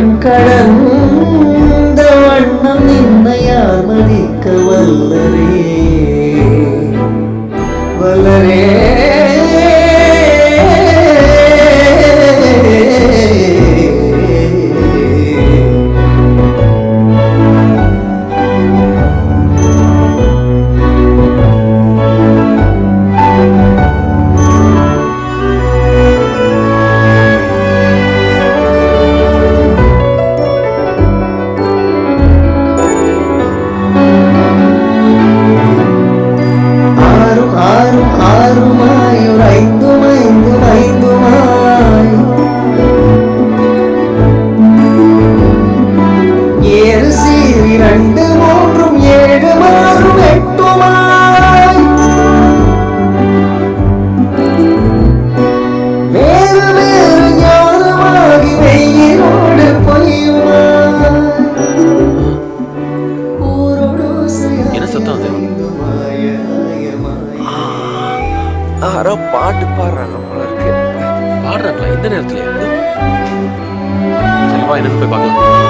கண் கடந்த வண்ணம் நின்னை யார் மதிக்க வல்லரே வல்லரே. ஆறுமாய் ஒரு ஐந்தும் ஐந்தும் ஐந்துமாய் ஏழு சீர் இரண்டு மூன்றும் ஏழு மாறும் எட்டுமாய் வேறு வேறு ஞானமாகி வெயிலோடு பொய்யுமாய் ஊரோடு என்ன சத்தம் அது? யாரோ பாட்டு பாடுறாங்க போல இருக்கு. பாடுறாங்களா இந்த நேரத்துல? சரி வா, என்னன்னு போய் பார்க்கலாம்.